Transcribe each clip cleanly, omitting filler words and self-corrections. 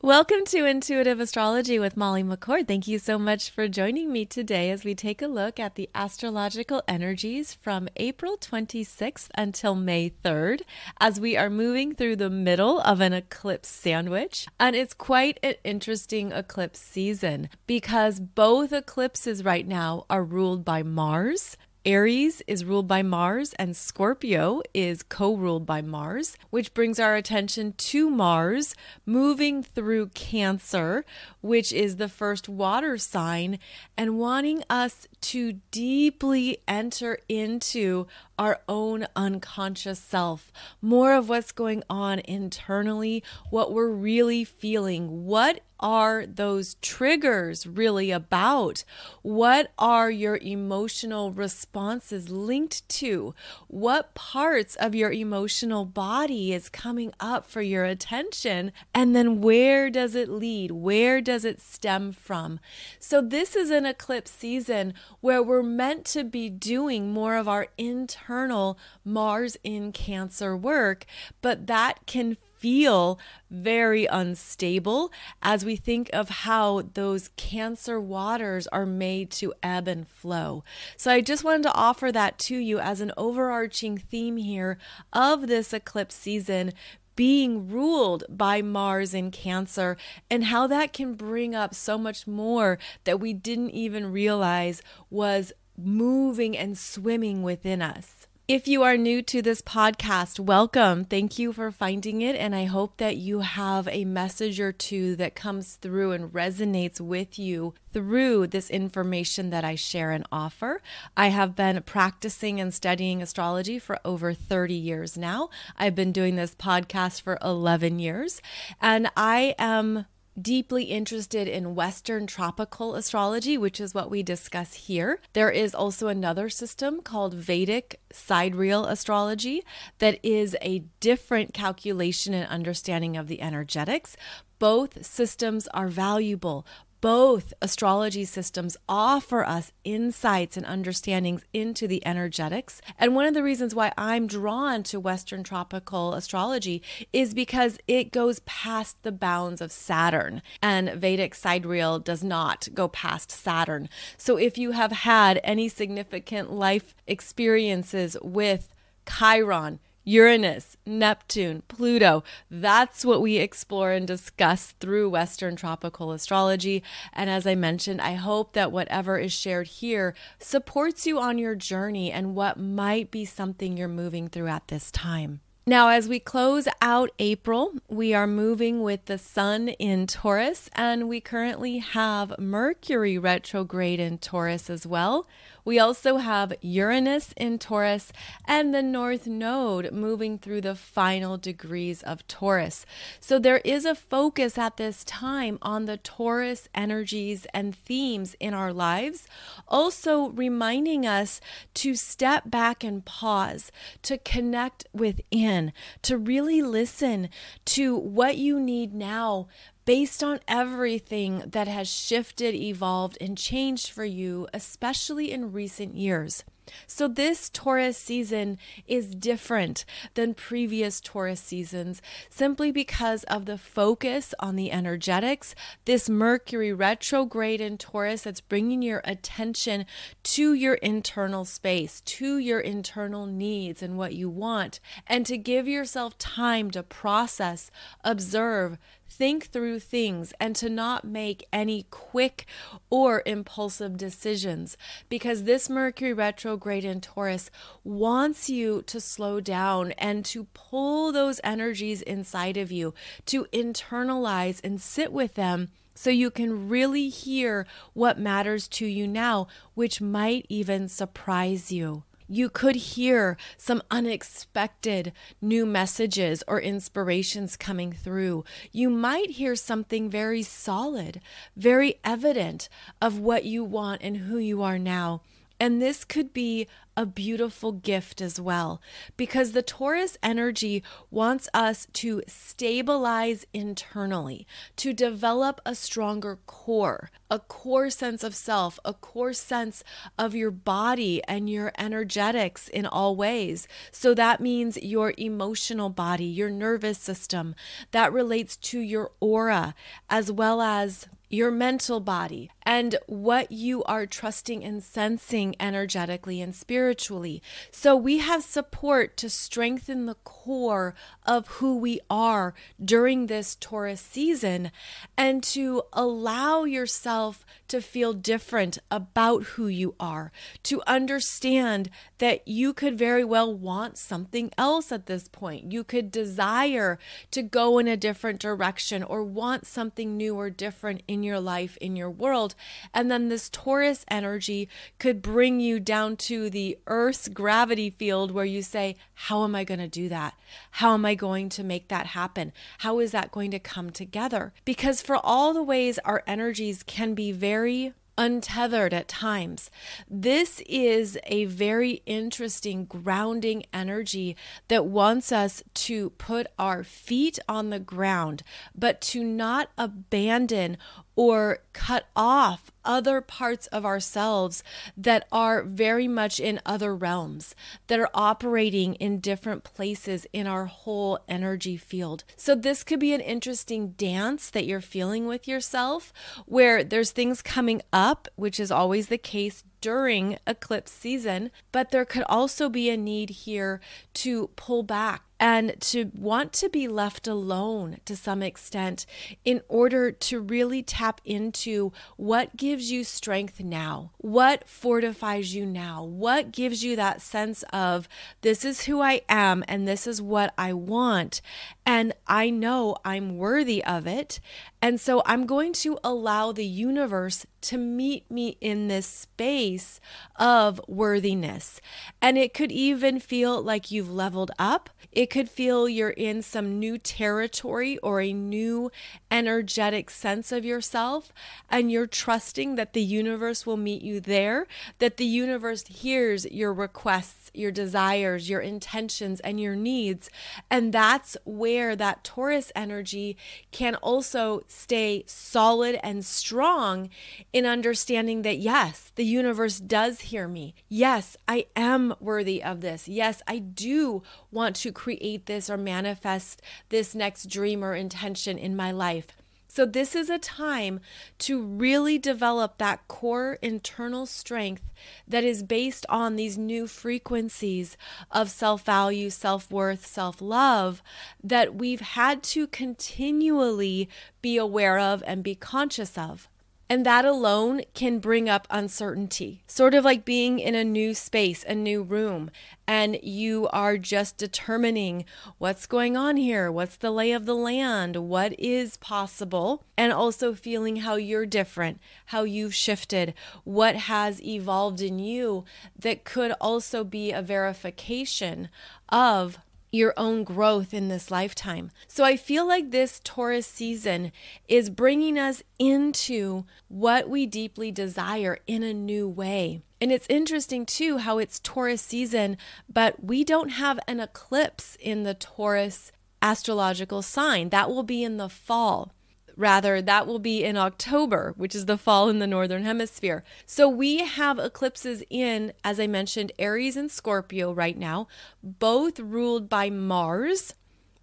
Welcome to Intuitive Astrology with Molly McCord. Thank you so much for joining me today as we take a look at the astrological energies from April 26th until May 3rd, as we are moving through the middle of an eclipse sandwich. And it's quite an interesting eclipse season because both eclipses right now are ruled by Mars. Aries is ruled by Mars and Scorpio is co-ruled by Mars, which brings our attention to Mars moving through Cancer, which is the first water sign, and wanting us to deeply enter into our own unconscious self, more of what's going on internally, what we're really feeling. What are those triggers really about? What are your emotional responses linked to? What parts of your emotional body is coming up for your attention? And then where does it lead? Where does it stem from? So this is an eclipse season where we're meant to be doing more of our internal Mars in Cancer work, but that can feel very unstable as we think of how those Cancer waters are made to ebb and flow. So I just wanted to offer that to you as an overarching theme here of this eclipse season, being ruled by Mars in Cancer, and how that can bring up so much more that we didn't even realize was moving and swimming within us. If you are new to this podcast, welcome. Thank you for finding it, and I hope that you have a message or two that comes through and resonates with you through this information that I share and offer. I have been practicing and studying astrology for over 30 years now. I've been doing this podcast for 11 years, and I am deeply interested in Western tropical astrology, which is what we discuss here. There is also another system called Vedic sidereal astrology that is a different calculation and understanding of the energetics. Both systems are valuable. Both astrology systems offer us insights and understandings into the energetics. And one of the reasons why I'm drawn to Western tropical astrology is because it goes past the bounds of Saturn, and Vedic sidereal does not go past Saturn. So if you have had any significant life experiences with Chiron, Uranus, Neptune, Pluto, that's what we explore and discuss through Western tropical astrology. And as I mentioned, I hope that whatever is shared here supports you on your journey and what might be something you're moving through at this time. Now, as we close out April, we are moving with the Sun in Taurus, and we currently have Mercury retrograde in Taurus as well. We also have Uranus in Taurus and the North Node moving through the final degrees of Taurus. So there is a focus at this time on the Taurus energies and themes in our lives, also reminding us to step back and pause, to connect within, to really listen to what you need now based on everything that has shifted, evolved, and changed for you, especially in recent years. So this Taurus season is different than previous Taurus seasons simply because of the focus on the energetics. This Mercury retrograde in Taurus that's bringing your attention to your internal space, to your internal needs and what you want, and to give yourself time to process, observe, think through things, and to not make any quick or impulsive decisions, because this Mercury retrograde in Taurus wants you to slow down and to pull those energies inside of you, to internalize and sit with them so you can really hear what matters to you now, which might even surprise you. You could hear some unexpected new messages or inspirations coming through. You might hear something very solid, very evident of what you want and who you are now. And this could be a beautiful gift as well, because the Taurus energy wants us to stabilize internally, to develop a stronger core, a core sense of self, a core sense of your body and your energetics in all ways. So that means your emotional body, your nervous system, that relates to your aura, as well as your mental body and what you are trusting and sensing energetically and spiritually. So we have support to strengthen the core of who we are during this Taurus season, and to allow yourself to feel different about who you are, to understand that you could very well want something else at this point. You could desire to go in a different direction or want something new or different in your life, in your world. And then this Taurus energy could bring you down to the Earth's gravity field where you say, how am I going to do that? How am I going to make that happen? How is that going to come together? Because for all the ways our energies can be very untethered at times, this is a very interesting grounding energy that wants us to put our feet on the ground, but to not abandon or cut off other parts of ourselves that are very much in other realms, that are operating in different places in our whole energy field. So this could be an interesting dance that you're feeling with yourself, where there's things coming up, which is always the case during eclipse season, but there could also be a need here to pull back and to want to be left alone to some extent in order to really tap into what gives you strength now, what fortifies you now, what gives you that sense of this is who I am and this is what I want, and I know I'm worthy of it. And so I'm going to allow the universe to meet me in this space of worthiness. And it could even feel like you've leveled up. It could feel you're in some new territory or a new energetic sense of yourself, and you're trusting that the universe will meet you there, that the universe hears your requests, your desires, your intentions, and your needs. And that's where that Taurus energy can also stay solid and strong in understanding that, yes, the universe does hear me. Yes, I am worthy of this. Yes, I do want to create this or manifest this next dream or intention in my life. So this is a time to really develop that core internal strength that is based on these new frequencies of self-value, self-worth, self-love that we've had to continually be aware of and be conscious of. And that alone can bring up uncertainty, sort of like being in a new space, a new room, and you are just determining what's going on here, what's the lay of the land, what is possible, and also feeling how you're different, how you've shifted, what has evolved in you that could also be a verification of your own growth in this lifetime. So I feel like this Taurus season is bringing us into what we deeply desire in a new way. And it's interesting too how it's Taurus season, but we don't have an eclipse in the Taurus astrological sign. That will be in the fall. Rather, that will be in October, which is the fall in the Northern Hemisphere. So we have eclipses in, as I mentioned, Aries and Scorpio right now, both ruled by Mars.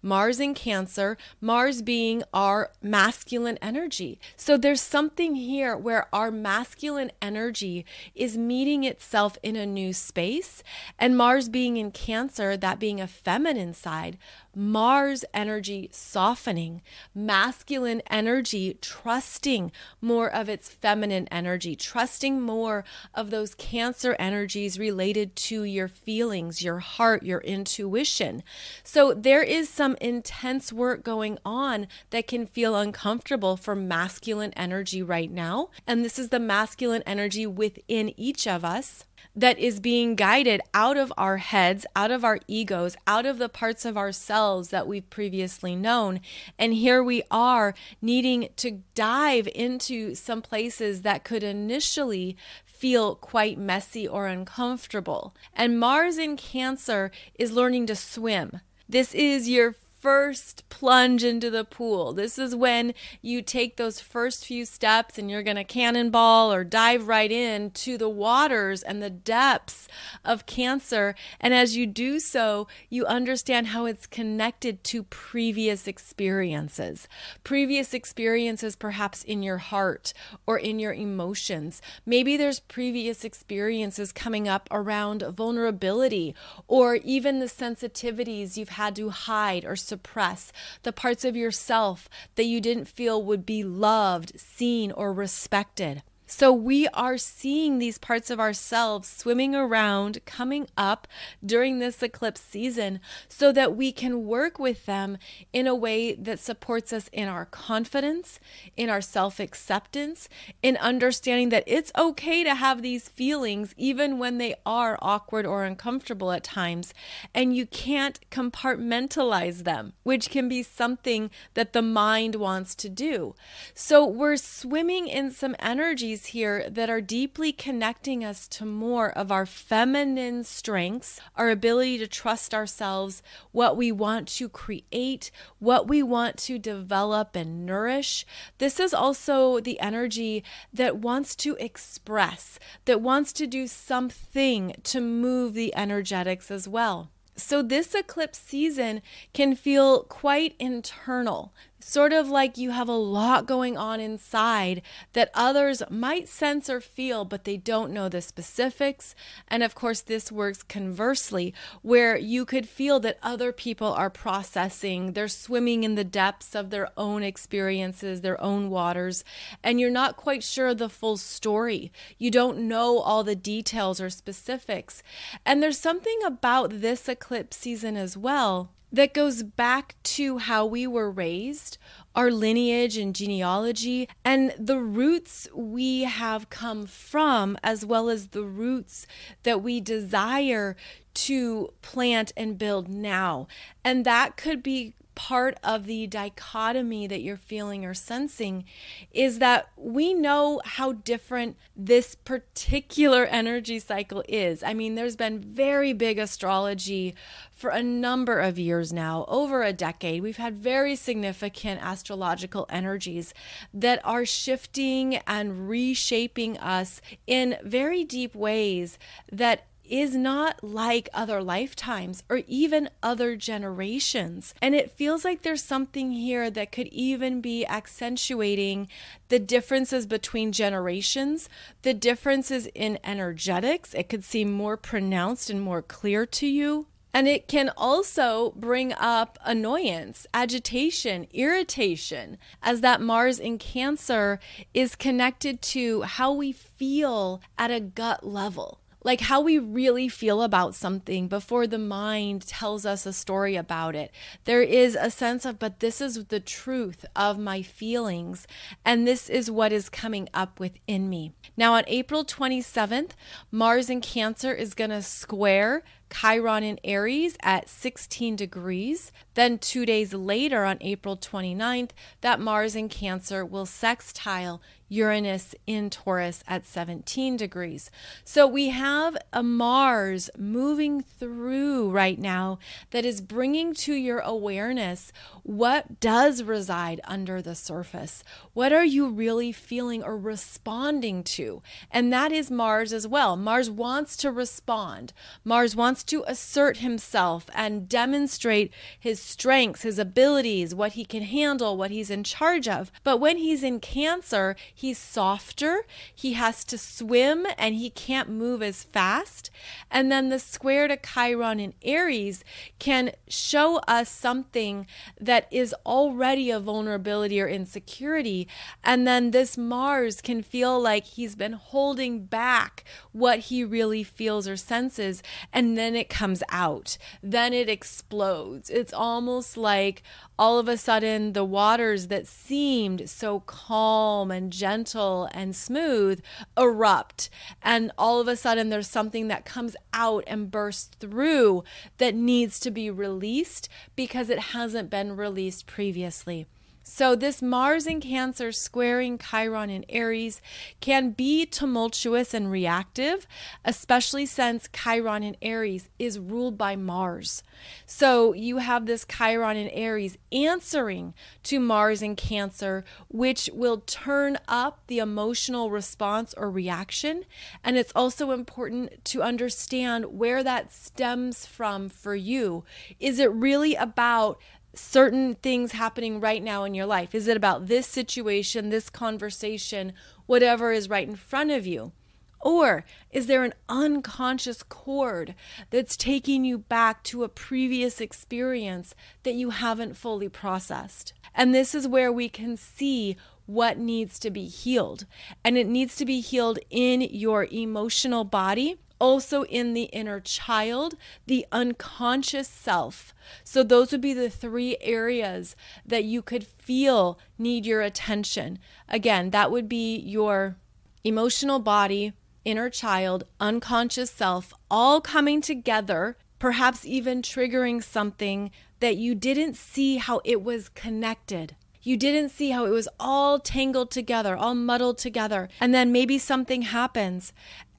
Mars in Cancer, Mars being our masculine energy. So there's something here where our masculine energy is meeting itself in a new space, and Mars being in Cancer, that being a feminine side, Mars energy softening, masculine energy trusting more of its feminine energy, trusting more of those Cancer energies related to your feelings, your heart, your intuition. So there is some intense work going on that can feel uncomfortable for masculine energy right now. And this is the masculine energy within each of us. that is being guided out of our heads, out of our egos, out of the parts of ourselves that we've previously known. And here we are needing to dive into some places that could initially feel quite messy or uncomfortable. And Mars in Cancer is learning to swim. This is your first plunge into the pool. This is when you take those first few steps and you're going to cannonball or dive right in to the waters and the depths of Cancer. And as you do so, you understand how it's connected to previous experiences perhaps in your heart or in your emotions. Maybe there's previous experiences coming up around vulnerability or even the sensitivities you've had to hide or suppress, the parts of yourself that you didn't feel would be loved, seen, or respected. So we are seeing these parts of ourselves swimming around, coming up during this eclipse season so that we can work with them in a way that supports us in our confidence, in our self-acceptance, in understanding that it's okay to have these feelings even when they are awkward or uncomfortable at times, and you can't compartmentalize them, which can be something that the mind wants to do. So we're swimming in some energies here that are deeply connecting us to more of our feminine strengths, our ability to trust ourselves, what we want to create, what we want to develop and nourish. This is also the energy that wants to express, that wants to do something to move the energetics as well. So this eclipse season can feel quite internal, sort of like you have a lot going on inside that others might sense or feel, but they don't know the specifics. And of course, this works conversely, where you could feel that other people are processing, they're swimming in the depths of their own experiences, their own waters, and you're not quite sure the full story. You don't know all the details or specifics. And there's something about this eclipse season as well that goes back to how we were raised, our lineage and genealogy, and the roots we have come from, as well as the roots that we desire to plant and build now. And that could be part of the dichotomy that you're feeling or sensing, is that we know how different this particular energy cycle is. I mean, there's been very big astrology for a number of years now, over a decade. We've had very significant astrological energies that are shifting and reshaping us in very deep ways that is not like other lifetimes or even other generations. And it feels like there's something here that could even be accentuating the differences between generations, the differences in energetics. It could seem more pronounced and more clear to you. And it can also bring up annoyance, agitation, irritation, as that Mars in Cancer is connected to how we feel at a gut level. Like how we really feel about something before the mind tells us a story about it. There is a sense of, but this is the truth of my feelings, and this is what is coming up within me. Now on April 27th, Mars in Cancer is going to square Chiron in Aries at 16 degrees. Then 2 days later on April 29th, that Mars in Cancer will sextile Uranus in Taurus at 17 degrees. So we have a Mars moving through right now that is bringing to your awareness what does reside under the surface. What are you really feeling or responding to? And that is Mars as well. Mars wants to respond. Mars wants to assert himself and demonstrate his strengths, his abilities, what he can handle, what he's in charge of. But when he's in Cancer, he's softer, he has to swim, and he can't move as fast. And then the square to Chiron in Aries can show us something that is already a vulnerability or insecurity. And then this Mars can feel like he's been holding back what he really feels or senses. And then then it comes out, then it explodes. It's almost like all of a sudden the waters that seemed so calm and gentle and smooth erupt. And all of a sudden there's something that comes out and bursts through that needs to be released because it hasn't been released previously. So this Mars in Cancer squaring Chiron in Aries can be tumultuous and reactive, especially since Chiron in Aries is ruled by Mars. So you have this Chiron in Aries answering to Mars in Cancer, which will turn up the emotional response or reaction. And it's also important to understand where that stems from for you. Is it really about certain things happening right now in your life? Is it about this situation, this conversation, whatever is right in front of you? Or is there an unconscious cord that's taking you back to a previous experience that you haven't fully processed? And this is where we can see what needs to be healed. And it needs to be healed in your emotional body, also in the inner child, the unconscious self. So those would be the three areas that you could feel need your attention. Again, that would be your emotional body, inner child, unconscious self, all coming together, perhaps even triggering something that you didn't see how it was connected. You didn't see how it was all tangled together, all muddled together. And then maybe something happens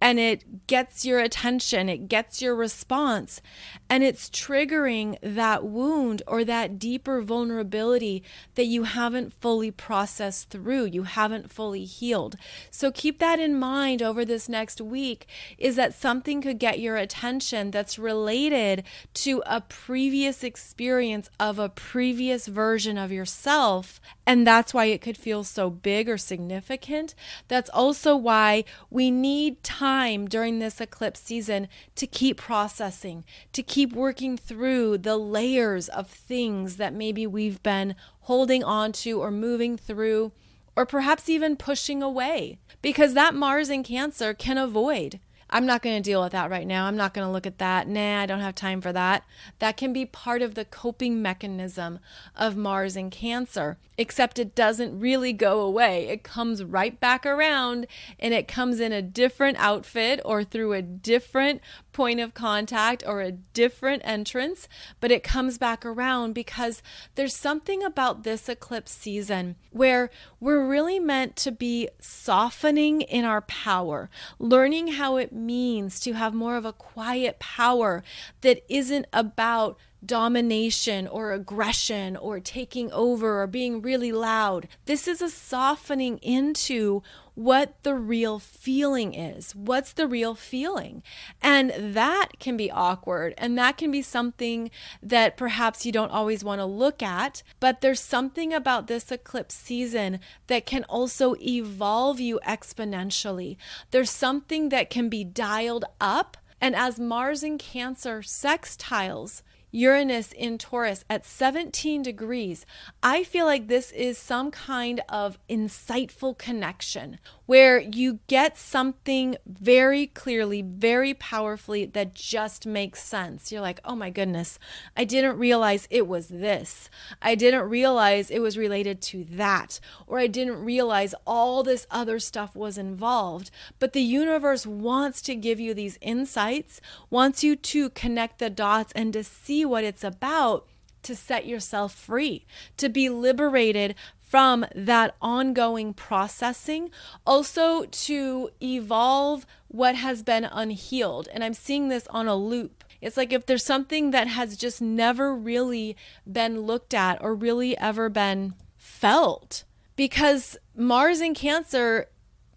and it gets your attention, it gets your response, and it's triggering that wound or that deeper vulnerability that you haven't fully processed through, you haven't fully healed. So keep that in mind over this next week, is that something could get your attention that's related to a previous experience of a previous version of yourself, and that's why it could feel so big or significant. That's also why we need time during this eclipse season to keep processing, to keep working through the layers of things that maybe we've been holding on to or moving through, or perhaps even pushing away, because that Mars in Cancer can avoid. I'm not going to deal with that right now. I'm not going to look at that. Nah, I don't have time for that. That can be part of the coping mechanism of Mars in Cancer, except it doesn't really go away. It comes right back around, and it comes in a different outfit or through a different point of contact or a different entrance, but it comes back around because there's something about this eclipse season where we're really meant to be softening in our power, learning how it means to have more of a quiet power that isn't about domination or aggression or taking over or being really loud. This is a softening into what the real feeling is. What's the real feeling? And that can be awkward, and that can be something that perhaps you don't always want to look at, but there's something about this eclipse season that can also evolve you exponentially. There's something that can be dialed up, and as Mars in Cancer sextiles Uranus in Taurus at 17 degrees, I feel like this is some kind of insightful connection where you get something very clearly, very powerfully that just makes sense. You're like, oh my goodness, I didn't realize it was this. I didn't realize it was related to that. Or I didn't realize all this other stuff was involved. But the universe wants to give you these insights, wants you to connect the dots and to see what it's about, to set yourself free, to be liberated from that ongoing processing, also to evolve what has been unhealed. And I'm seeing this on a loop. It's like if there's something that has just never really been looked at or really ever been felt, because Mars in Cancer,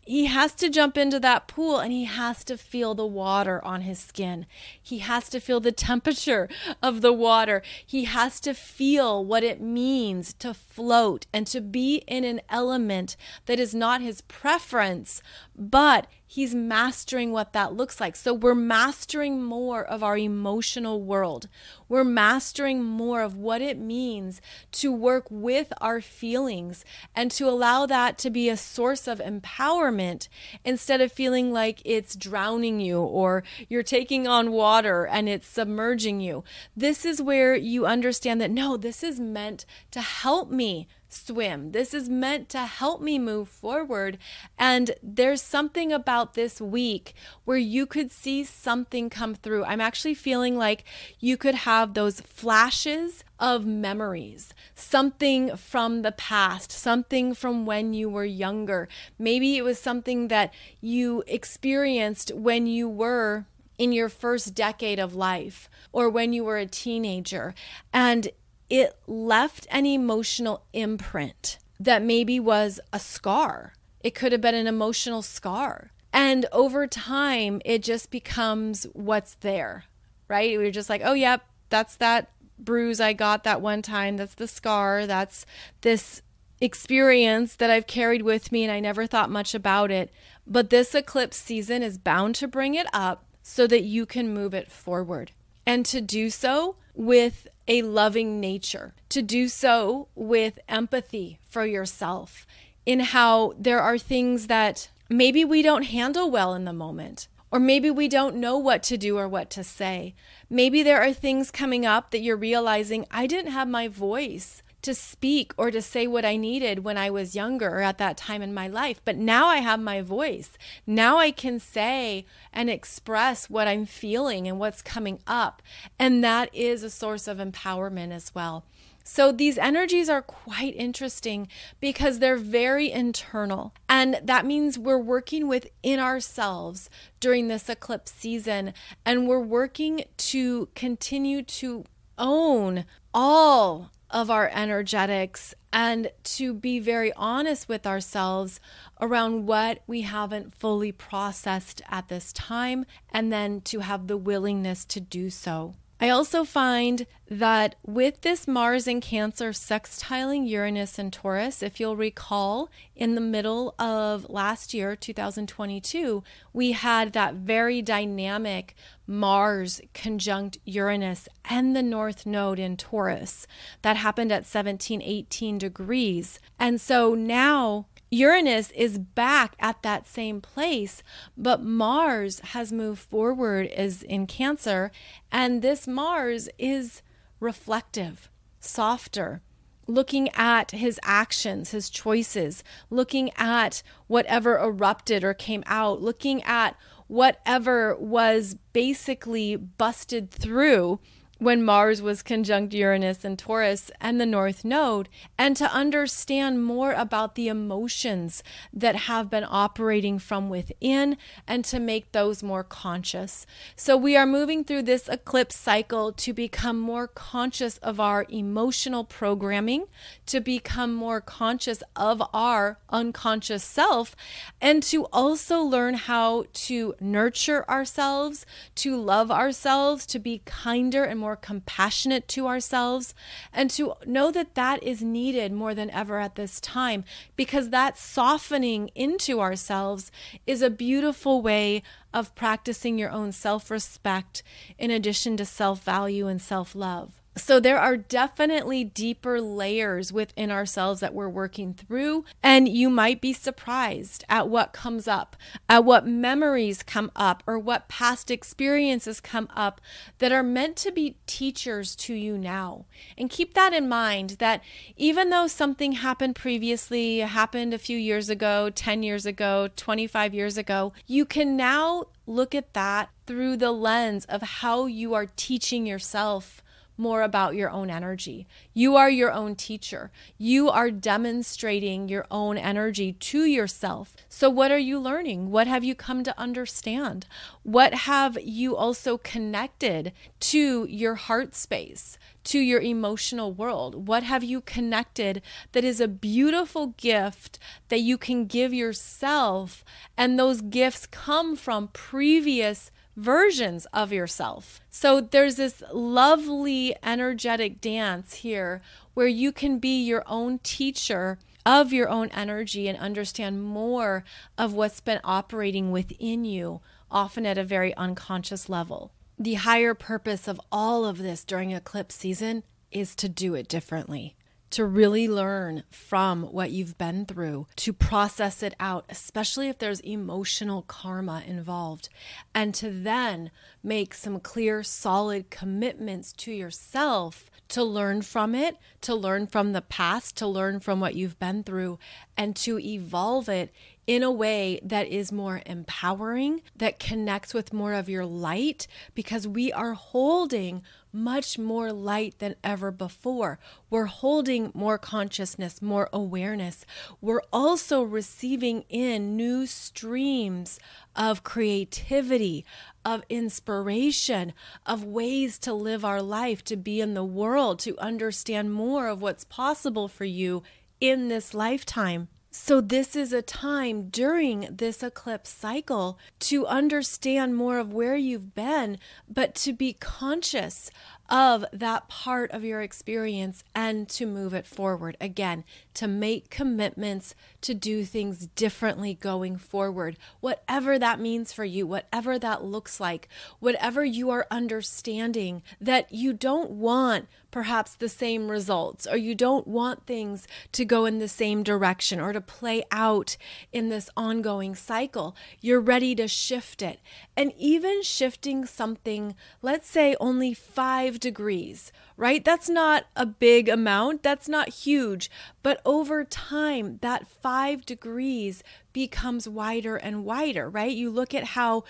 he has to jump into that pool and he has to feel the water on his skin. He has to feel the temperature of the water. He has to feel what it means to float and to be in an element that is not his preference, but he's mastering what that looks like. So we're mastering more of our emotional world. We're mastering more of what it means to work with our feelings and to allow that to be a source of empowerment instead of feeling like it's drowning you or you're taking on water and it's submerging you. This is where you understand that, no, this is meant to help me swim. This is meant to help me move forward. And there's something about this week where you could see something come through. I'm actually feeling like you could have those flashes of memories, something from the past, something from when you were younger. Maybe it was something that you experienced when you were in your first decade of life or when you were a teenager. And it left an emotional imprint that maybe was a scar. It could have been an emotional scar. And over time, it just becomes what's there, right? We're just like, oh, yep, that's that bruise I got that one time. That's the scar. That's this experience that I've carried with me and I never thought much about it. But this eclipse season is bound to bring it up so that you can move it forward. And to do so with a loving nature, to do so with empathy for yourself, in how there are things that maybe we don't handle well in the moment, or maybe we don't know what to do or what to say. Maybe there are things coming up that you're realizing, I didn't have my voice to speak or to say what I needed when I was younger or at that time in my life. But now I have my voice. Now I can say and express what I'm feeling and what's coming up. And that is a source of empowerment as well. So these energies are quite interesting because they're very internal. And that means we're working within ourselves during this eclipse season. And we're working to continue to own all of our energetics and to be very honest with ourselves around what we haven't fully processed at this time, and then to have the willingness to do so. I also find that with this Mars in Cancer sextiling Uranus and Taurus, if you'll recall, in the middle of last year, 2022, we had that very dynamic Mars conjunct Uranus and the North Node in Taurus. That happened at 17, 18 degrees. And so now Uranus is back at that same place, but Mars has moved forward as in Cancer, and this Mars is reflective, softer, looking at his actions, his choices, looking at whatever erupted or came out, looking at whatever was basically busted through when Mars was conjunct Uranus and Taurus and the North Node, and to understand more about the emotions that have been operating from within and to make those more conscious. So we are moving through this eclipse cycle to become more conscious of our emotional programming, to become more conscious of our unconscious self, and to also learn how to nurture ourselves, to love ourselves, to be kinder and more compassionate to ourselves, and to know that that is needed more than ever at this time, because that softening into ourselves is a beautiful way of practicing your own self-respect in addition to self-value and self-love. So there are definitely deeper layers within ourselves that we're working through, and you might be surprised at what comes up, at what memories come up, or what past experiences come up that are meant to be teachers to you now. And keep that in mind, that even though something happened previously, happened a few years ago, 10 years ago, 25 years ago, you can now look at that through the lens of how you are teaching yourself more about your own energy. You are your own teacher. You are demonstrating your own energy to yourself. So what are you learning? What have you come to understand? What have you also connected to your heart space, to your emotional world? What have you connected that is a beautiful gift that you can give yourself? And those gifts come from previous versions of yourself. So there's this lovely energetic dance here where you can be your own teacher of your own energy and understand more of what's been operating within you, often at a very unconscious level. The higher purpose of all of this during eclipse season is to do it differently, to really learn from what you've been through, to process it out, especially if there's emotional karma involved, and to then make some clear, solid commitments to yourself to learn from it, to learn from the past, to learn from what you've been through, and to evolve it in a way that is more empowering, that connects with more of your light, because we are holding much more light than ever before. We're holding more consciousness, more awareness. We're also receiving in new streams of creativity, of inspiration, of ways to live our life, to be in the world, to understand more of what's possible for you in this lifetime. So this is a time during this eclipse cycle to understand more of where you've been, but to be conscious of that part of your experience and to move it forward. Again, to make commitments to do things differently going forward, whatever that means for you, whatever that looks like, whatever you are understanding that you don't want perhaps the same results, or you don't want things to go in the same direction or to play out in this ongoing cycle. You're ready to shift it. And even shifting something, let's say only 5 degrees, right? That's not a big amount. That's not huge. But over time, that 5 degrees becomes wider and wider, right? You look at how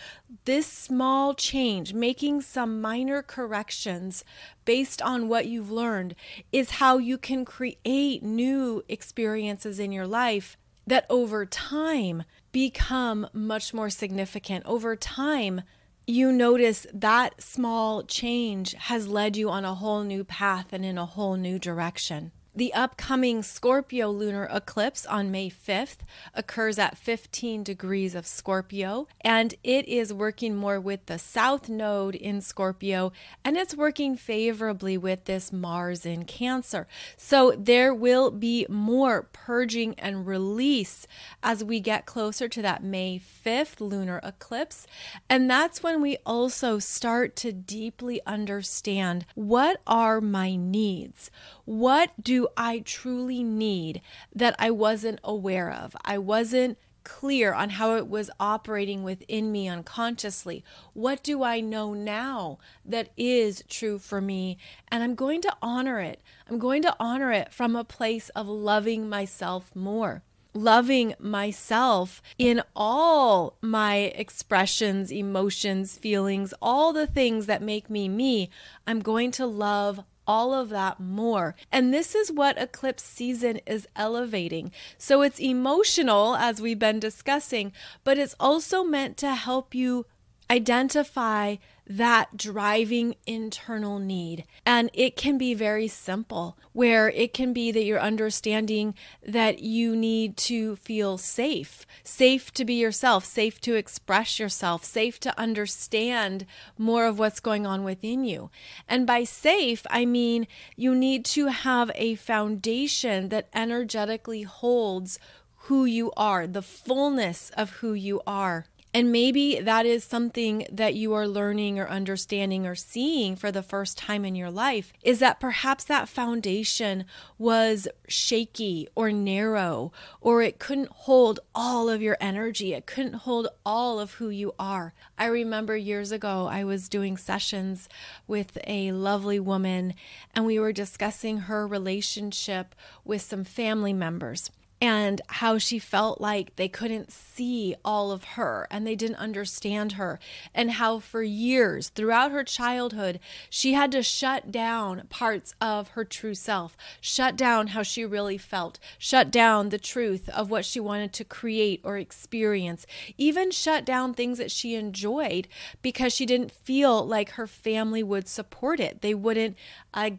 this small change, making some minor corrections based on what you've learned, is how you can create new experiences in your life that over time become much more significant. Over time, you notice that small change has led you on a whole new path and in a whole new direction. The upcoming Scorpio lunar eclipse on May 5th occurs at 15 degrees of Scorpio, and it is working more with the South Node in Scorpio, and it's working favorably with this Mars in Cancer. So there will be more purging and release as we get closer to that May 5th lunar eclipse, and that's when we also start to deeply understand, what are my needs? What do I truly need that I wasn't aware of? I wasn't clear on how it was operating within me unconsciously. What do I know now that is true for me? And I'm going to honor it. I'm going to honor it from a place of loving myself more. Loving myself in all my expressions, emotions, feelings, all the things that make me me. I'm going to love all of that more. And this is what eclipse season is elevating. So it's emotional, as we've been discussing, but it's also meant to help you identify that driving internal need. And it can be very simple, where it can be that you're understanding that you need to feel safe, safe to be yourself, safe to express yourself, safe to understand more of what's going on within you. And by safe, I mean you need to have a foundation that energetically holds who you are, the fullness of who you are. And maybe that is something that you are learning or understanding or seeing for the first time in your life, is that perhaps that foundation was shaky or narrow, or it couldn't hold all of your energy. It couldn't hold all of who you are. I remember years ago, I was doing sessions with a lovely woman, and we were discussing her relationship with some family members, and how she felt like they couldn't see all of her and they didn't understand her, and how for years throughout her childhood, she had to shut down parts of her true self, shut down how she really felt, shut down the truth of what she wanted to create or experience, even shut down things that she enjoyed because she didn't feel like her family would support it. They wouldn't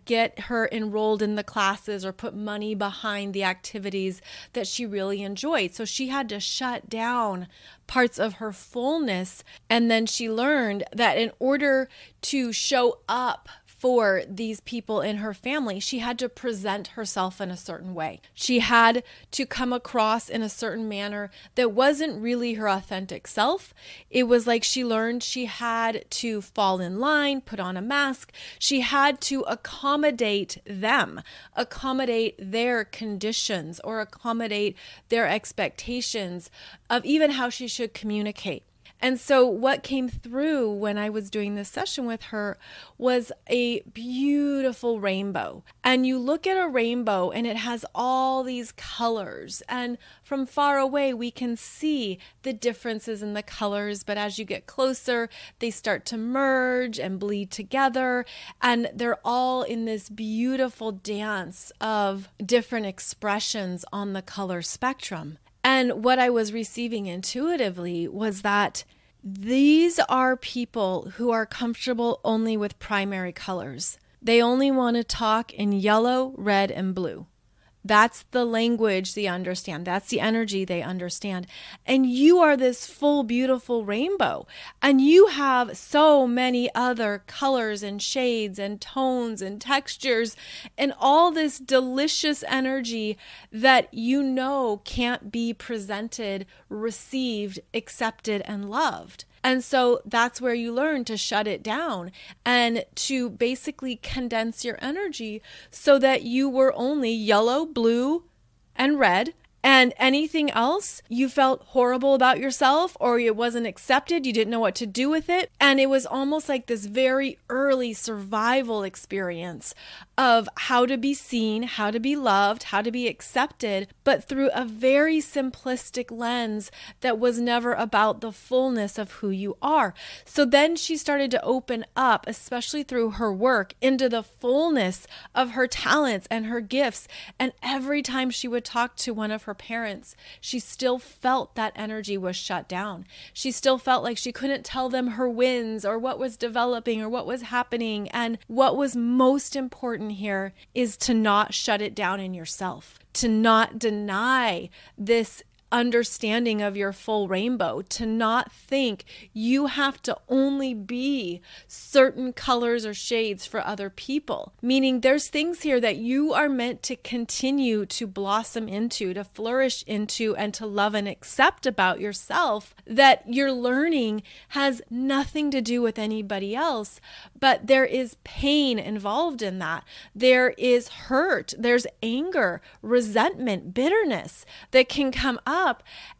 get her enrolled in the classes or put money behind the activities that she really enjoyed. So she had to shut down parts of her fullness. And then she learned that in order to show up for these people in her family, she had to present herself in a certain way. She had to come across in a certain manner that wasn't really her authentic self. It was like she learned she had to fall in line, put on a mask. She had to accommodate them, accommodate their conditions, or accommodate their expectations of even how she should communicate. And so what came through when I was doing this session with her was a beautiful rainbow. And you look at a rainbow and it has all these colors. And from far away, we can see the differences in the colors. But as you get closer, they start to merge and bleed together. And they're all in this beautiful dance of different expressions on the color spectrum. And what I was receiving intuitively was that these are people who are comfortable only with primary colors. They only want to talk in yellow, red, and blue. That's the language they understand. That's the energy they understand. And you are this full, beautiful rainbow. And you have so many other colors and shades and tones and textures and all this delicious energy that you know can't be presented, received, accepted, and loved. And so that's where you learn to shut it down and to basically condense your energy so that you were only yellow, blue, and red. And anything else, you felt horrible about yourself or it wasn't accepted. You didn't know what to do with it. And it was almost like this very early survival experience of how to be seen, how to be loved, how to be accepted, but through a very simplistic lens that was never about the fullness of who you are. So then she started to open up, especially through her work, into the fullness of her talents and her gifts. And every time she would talk to one of her parents, she still felt that energy was shut down. She still felt like she couldn't tell them her wins or what was developing or what was happening. And what was most important here is to not shut it down in yourself, to not deny this understanding of your full rainbow, to not think you have to only be certain colors or shades for other people. Meaning there's things here that you are meant to continue to blossom into, to flourish into, and to love and accept about yourself that you're learning has nothing to do with anybody else, but there is pain involved in that. There is hurt, there's anger, resentment, bitterness that can come up.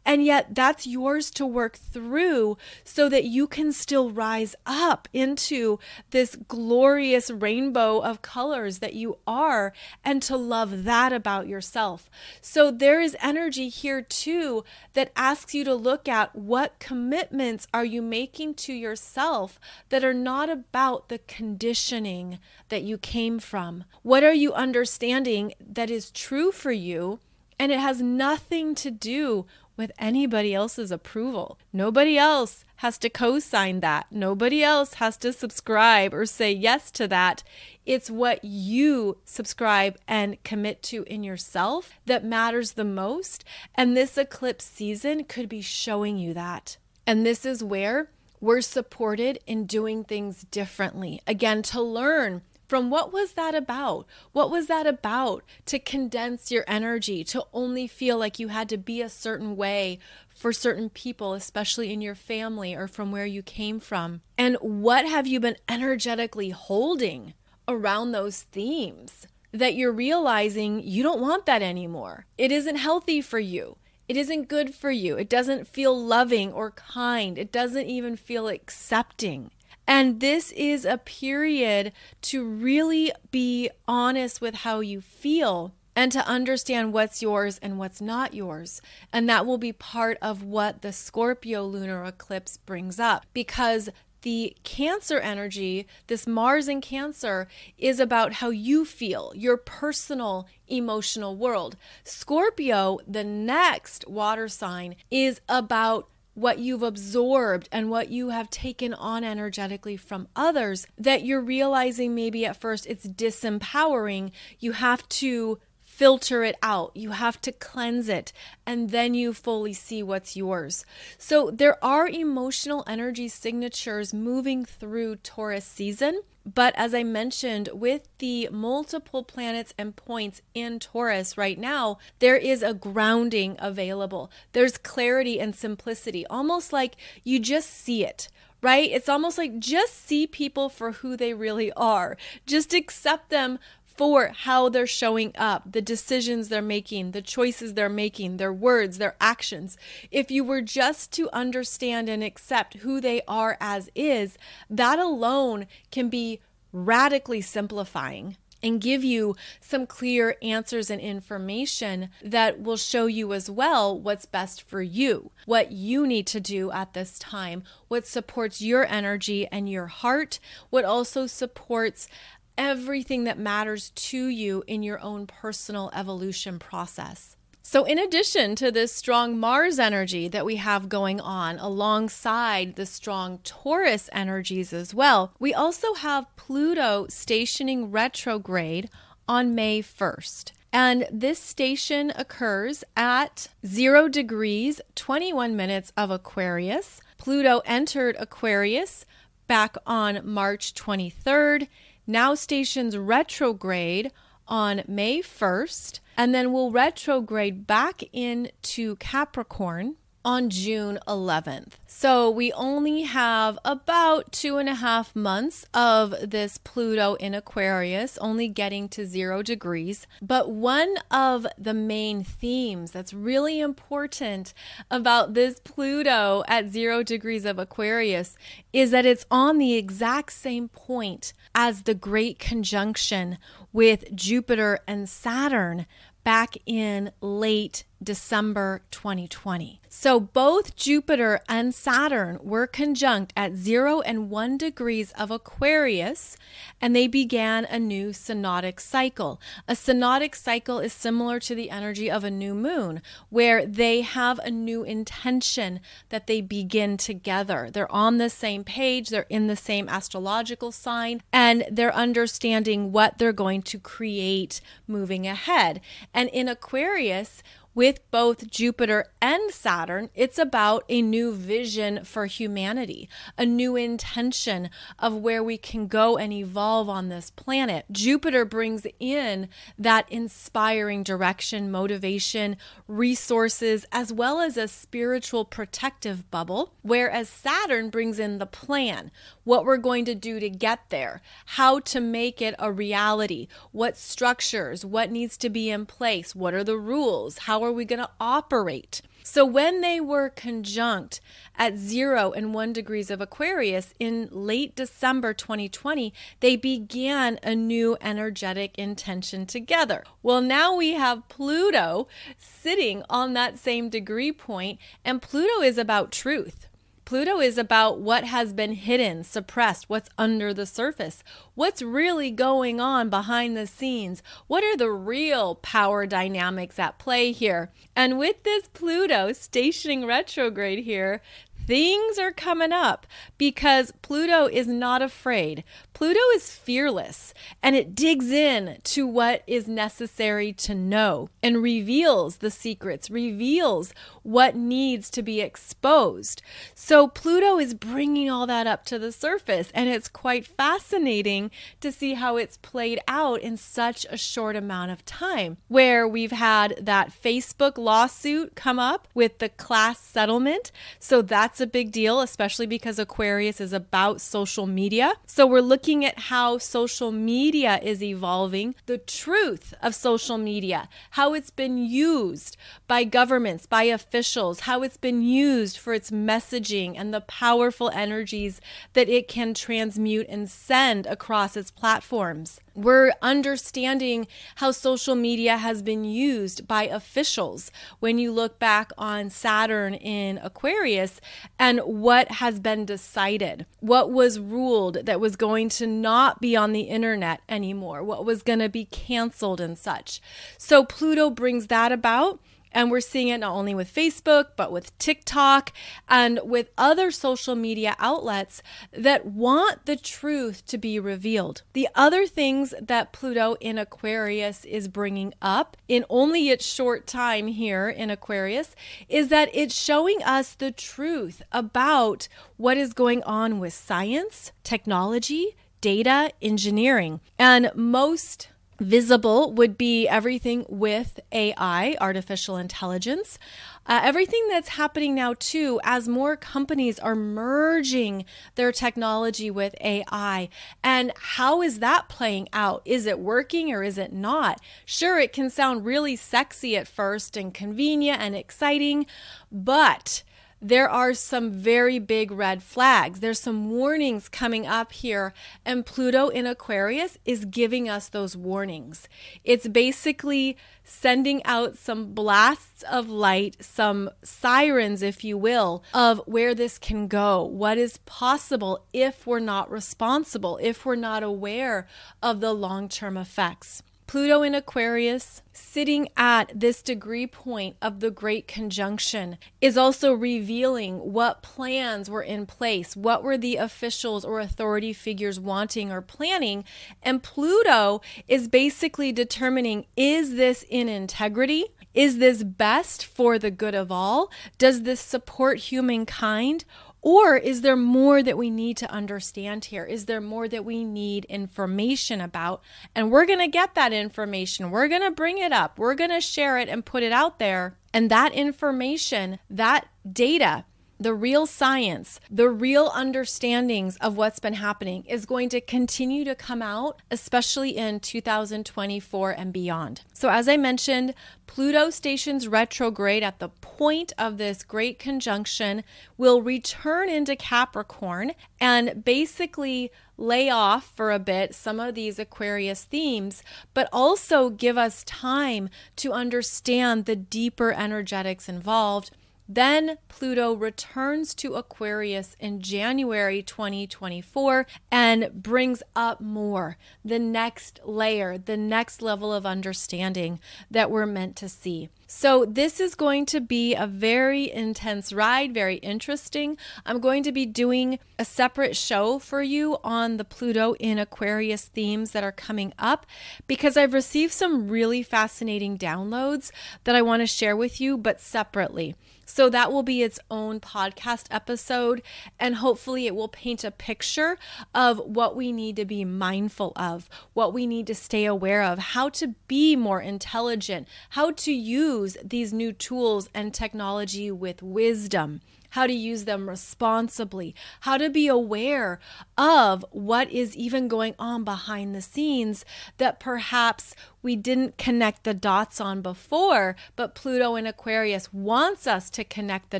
And yet that's yours to work through so that you can still rise up into this glorious rainbow of colors that you are and to love that about yourself. So there is energy here too that asks you to look at what commitments are you making to yourself that are not about the conditioning that you came from. What are you understanding that is true for you? And it has nothing to do with anybody else's approval. Nobody else has to co-sign that. Nobody else has to subscribe or say yes to that. It's what you subscribe and commit to in yourself that matters the most. And this eclipse season could be showing you that. And this is where we're supported in doing things differently. Again, to learn from what was that about? What was that about to condense your energy, to only feel like you had to be a certain way for certain people, especially in your family or from where you came from? And what have you been energetically holding around those themes that you're realizing you don't want that anymore? It isn't healthy for you. It isn't good for you. It doesn't feel loving or kind. It doesn't even feel accepting. And this is a period to really be honest with how you feel and to understand what's yours and what's not yours. And that will be part of what the Scorpio lunar eclipse brings up, because the Cancer energy, this Mars in Cancer, is about how you feel, your personal emotional world. Scorpio, the next water sign, is about what you've absorbed and what you have taken on energetically from others that you're realizing maybe at first it's disempowering. You have to filter it out. You have to cleanse it, and then you fully see what's yours. So there are emotional energy signatures moving through Taurus season. But as I mentioned, with the multiple planets and points in Taurus right now, there is a grounding available. There's clarity and simplicity, almost like you just see it, right? It's almost like just see people for who they really are. Just accept them for how they're showing up, the decisions they're making, the choices they're making, their words, their actions. If you were just to understand and accept who they are as is, that alone can be radically simplifying and give you some clear answers and information that will show you as well what's best for you, what you need to do at this time, what supports your energy and your heart, what also supports everything that matters to you in your own personal evolution process. So in addition to this strong Mars energy that we have going on alongside the strong Taurus energies as well, we also have Pluto stationing retrograde on May 1st. And this station occurs at 0 degrees, 21 minutes of Aquarius. Pluto entered Aquarius back on March 23rd. Now stations retrograde on May 1st, and then will retrograde back into Capricorn on June 11th. So we only have about 2.5 months of this Pluto in Aquarius, only getting to 0 degrees. But one of the main themes that's really important about this Pluto at 0 degrees of Aquarius is that it's on the exact same point as the great conjunction with Jupiter and Saturn back in late December 2020. So both Jupiter and Saturn were conjunct at 0 and 1 degrees of Aquarius, and they began a new synodic cycle. A synodic cycle is similar to the energy of a new moon, where they have a new intention that they begin together. They're on the same page, they're in the same astrological sign, and they're understanding what they're going to create moving ahead. And in Aquarius, with both Jupiter and Saturn, it's about a new vision for humanity, a new intention of where we can go and evolve on this planet. Jupiter brings in that inspiring direction, motivation, resources, as well as a spiritual protective bubble, whereas Saturn brings in the plan, what we're going to do to get there, how to make it a reality, what structures, what needs to be in place, what are the rules, how are we going to operate? So when they were conjunct at 0 and 1 degrees of Aquarius in late December 2020, they began a new energetic intention together. Well, now we have Pluto sitting on that same degree point, and Pluto is about truth. Pluto is about what has been hidden, suppressed, what's under the surface, what's really going on behind the scenes, what are the real power dynamics at play here. And with this Pluto stationing retrograde here, things are coming up because Pluto is not afraid. Pluto is fearless, and it digs in to what is necessary to know and reveals the secrets, reveals what needs to be exposed. So Pluto is bringing all that up to the surface, and it's quite fascinating to see how it's played out in such a short amount of time, where we've had that Facebook lawsuit come up with the class settlement. So that's a big deal, especially because Aquarius is about social media. So we're looking at how social media is evolving, the truth of social media, how it's been used by governments, by officials, how it's been used for its messaging and the powerful energies that it can transmute and send across its platforms. We're understanding how social media has been used by officials when you look back on Saturn in Aquarius and what has been decided, what was ruled that was going to not be on the internet anymore, what was going to be canceled and such. So Pluto brings that about. And we're seeing it not only with Facebook, but with TikTok and with other social media outlets that want the truth to be revealed. The other things that Pluto in Aquarius is bringing up in only its short time here in Aquarius is that it's showing us the truth about what is going on with science, technology, data, engineering. And most visible would be everything with AI, artificial intelligence. Everything that's happening now too, as more companies are merging their technology with AI. And how is that playing out? Is it working or is it not? Sure, it can sound really sexy at first and convenient and exciting, but there are some very big red flags. There's some warnings coming up here, and Pluto in Aquarius is giving us those warnings. It's basically sending out some blasts of light, some sirens, if you will, of where this can go, what is possible if we're not responsible, if we're not aware of the long-term effects. Pluto in Aquarius, sitting at this degree point of the Great Conjunction, is also revealing what plans were in place, what were the officials or authority figures wanting or planning, and Pluto is basically determining, is this in integrity? Is this best for the good of all? Does this support humankind? Or is there more that we need to understand here? Is there more that we need information about? And we're going to get that information. We're going to bring it up. We're going to share it and put it out there. And that information, that data, the real science, the real understandings of what's been happening is going to continue to come out, especially in 2024 and beyond. So as I mentioned, Pluto stations retrograde at the point of this great conjunction will return into Capricorn and basically lay off for a bit some of these Aquarius themes, but also give us time to understand the deeper energetics involved. Then Pluto returns to Aquarius in January 2024 and brings up more, the next layer, the next level of understanding that we're meant to see. So this is going to be a very intense ride, very interesting. I'm going to be doing a separate show for you on the Pluto in Aquarius themes that are coming up because I've received some really fascinating downloads that I want to share with you, but separately. So that will be its own podcast episode, and hopefully it will paint a picture of what we need to be mindful of, what we need to stay aware of, how to be more intelligent, how to use these new tools and technology with wisdom, how to use them responsibly, how to be aware of what is even going on behind the scenes that perhaps we didn't connect the dots on before, but Pluto in Aquarius wants us to connect the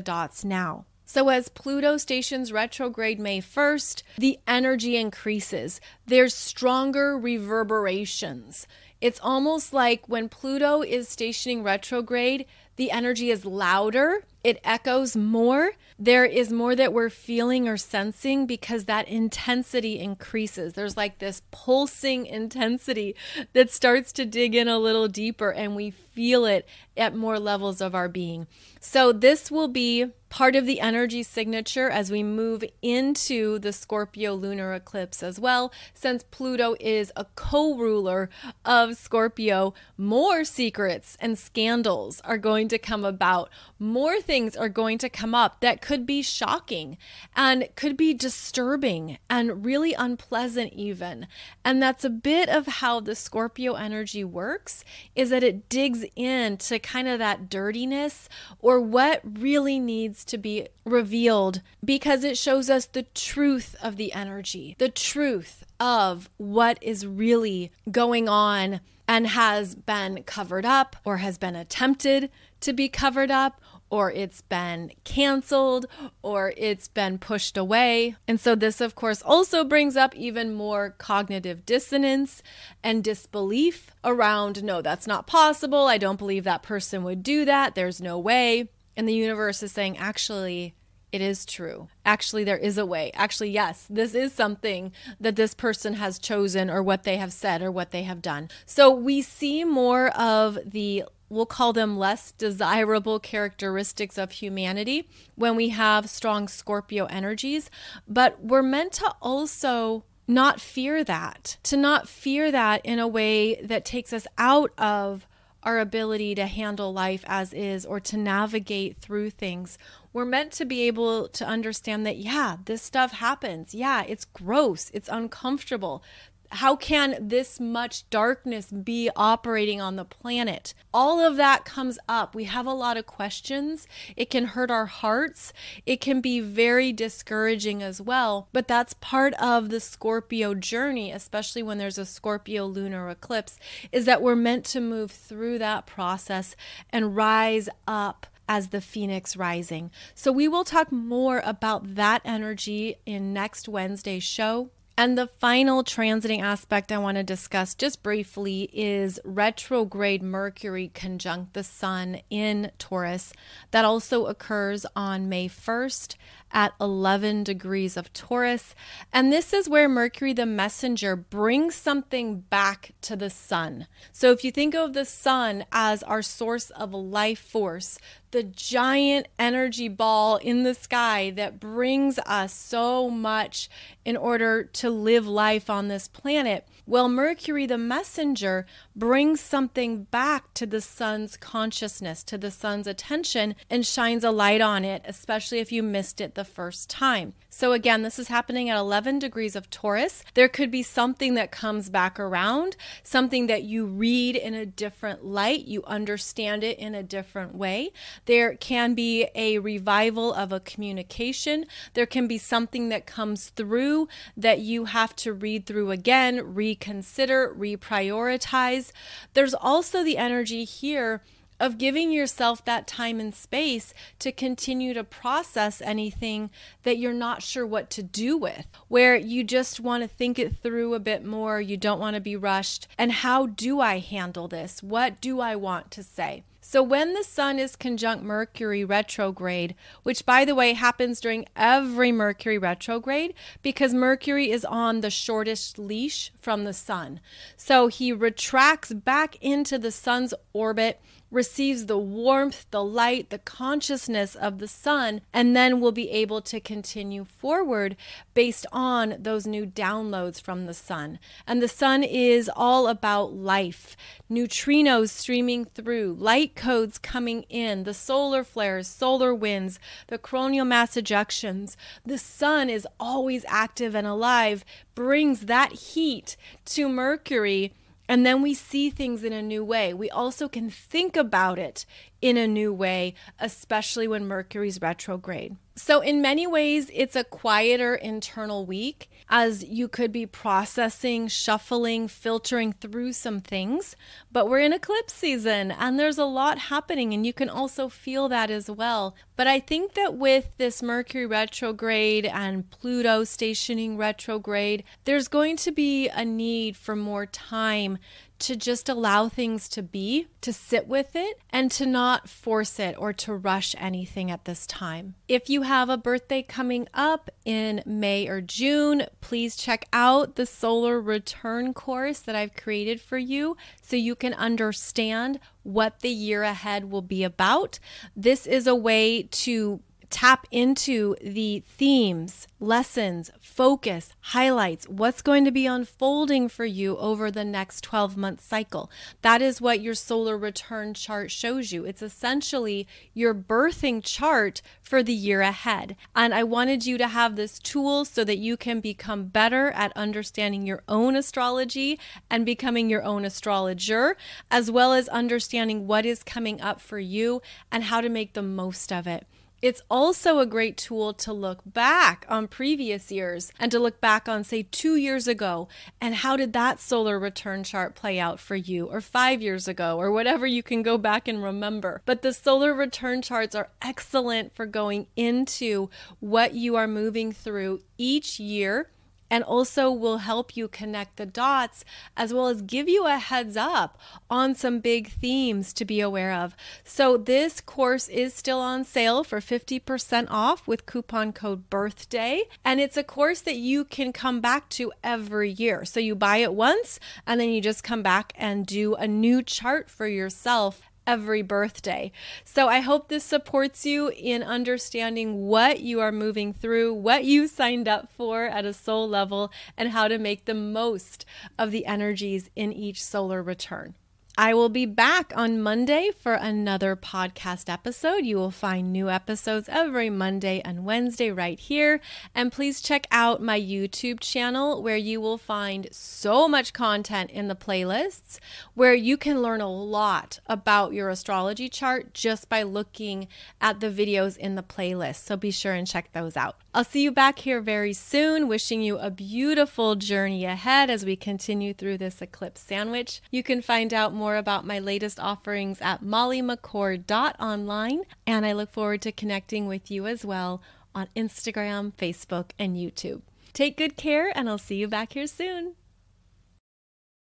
dots now. So as Pluto stations retrograde May 1st, the energy increases. There's stronger reverberations. It's almost like when Pluto is stationing retrograde, the energy is louder, it echoes more. There is more that we're feeling or sensing because that intensity increases. There's like this pulsing intensity that starts to dig in a little deeper, and we feel it at more levels of our being. So this will be part of the energy signature as we move into the Scorpio lunar eclipse as well. Since Pluto is a co-ruler of Scorpio, more secrets and scandals are going to come about. More things are going to come up that could be shocking and could be disturbing and really unpleasant even. And that's a bit of how the Scorpio energy works, is that it digs into kind of that dirtiness or what really needs to be revealed, because it shows us the truth of the energy, the truth of what is really going on and has been covered up or has been attempted to be covered up, or it's been canceled, or it's been pushed away. And so this, of course, also brings up even more cognitive dissonance and disbelief around, no, that's not possible. I don't believe that person would do that. There's no way. And the universe is saying, actually, it is true. Actually, there is a way. Actually, yes, this is something that this person has chosen, or what they have said, or what they have done. So we see more of the we'll call them less desirable characteristics of humanity when we have strong Scorpio energies. But we're meant to also not fear that, to not fear that in a way that takes us out of our ability to handle life as is or to navigate through things. We're meant to be able to understand that, yeah, this stuff happens. Yeah, it's gross. It's uncomfortable. How can this much darkness be operating on the planet? All of that comes up. We have a lot of questions. It can hurt our hearts. It can be very discouraging as well. But that's part of the Scorpio journey, especially when there's a Scorpio lunar eclipse, is that we're meant to move through that process and rise up as the phoenix rising. So we will talk more about that energy in next Wednesday's show. And the final transiting aspect I want to discuss just briefly is retrograde Mercury conjunct the Sun in Taurus. That also occurs on May 1st at 11 degrees of Taurus. And this is where Mercury, the messenger, brings something back to the Sun. So if you think of the Sun as our source of life force, the giant energy ball in the sky that brings us so much in order to live life on this planet, well, Mercury, the messenger, brings something back to the Sun's consciousness, to the Sun's attention, and shines a light on it, especially if you missed it the first time. So again, this is happening at 11 degrees of Taurus. There could be something that comes back around, something that you read in a different light, you understand it in a different way. There can be a revival of a communication. There can be something that comes through that you have to read through again, reconsider, reprioritize. There's also the energy here of giving yourself that time and space to continue to process anything that you're not sure what to do with, where you just want to think it through a bit more. You don't want to be rushed. And how do I handle this? What do I want to say? So when the Sun is conjunct Mercury retrograde, which by the way happens during every Mercury retrograde because Mercury is on the shortest leash from the Sun. So he retracts back into the Sun's orbit, receives the warmth, the light, the consciousness of the Sun, and then will be able to continue forward based on those new downloads from the Sun. And the Sun is all about life, neutrinos streaming through, light codes coming in, the solar flares, solar winds, the coronal mass ejections. The Sun is always active and alive, brings that heat to Mercury. And then we see things in a new way. We also can think about it in a new way, especially when Mercury's retrograde. So in many ways, it's a quieter internal week as you could be processing, shuffling, filtering through some things. But we're in eclipse season and there's a lot happening and you can also feel that as well. But I think that with this Mercury retrograde and Pluto stationing retrograde, there's going to be a need for more time to just allow things to be, to sit with it, and to not force it or to rush anything at this time. If you have a birthday coming up in May or June, please check out the solar return course that I've created for you so you can understand what the year ahead will be about. This is a way to tap into the themes, lessons, focus, highlights, what's going to be unfolding for you over the next 12-month cycle. That is what your solar return chart shows you. It's essentially your birthing chart for the year ahead. And I wanted you to have this tool so that you can become better at understanding your own astrology and becoming your own astrologer, as well as understanding what is coming up for you and how to make the most of it. It's also a great tool to look back on previous years and to look back on, say, 2 years ago, and how did that solar return chart play out for you, or 5 years ago, or whatever you can go back and remember. But the solar return charts are excellent for going into what you are moving through each year, and also will help you connect the dots as well as give you a heads up on some big themes to be aware of. So this course is still on sale for 50% off with coupon code BIRTHDAY. And it's a course that you can come back to every year. So you buy it once and then you just come back and do a new chart for yourself every birthday. So I hope this supports you in understanding what you are moving through, what you signed up for at a soul level, and how to make the most of the energies in each solar return. I will be back on Monday for another podcast episode. You will find new episodes every Monday and Wednesday right here. And please check out my YouTube channel, where you will find so much content in the playlists, where you can learn a lot about your astrology chart just by looking at the videos in the playlist. So be sure and check those out. I'll see you back here very soon, wishing you a beautiful journey ahead as we continue through this eclipse sandwich. You can find out more about my latest offerings at mollymccord.online, and I look forward to connecting with you as well on Instagram, Facebook, and YouTube. Take good care, and I'll see you back here soon.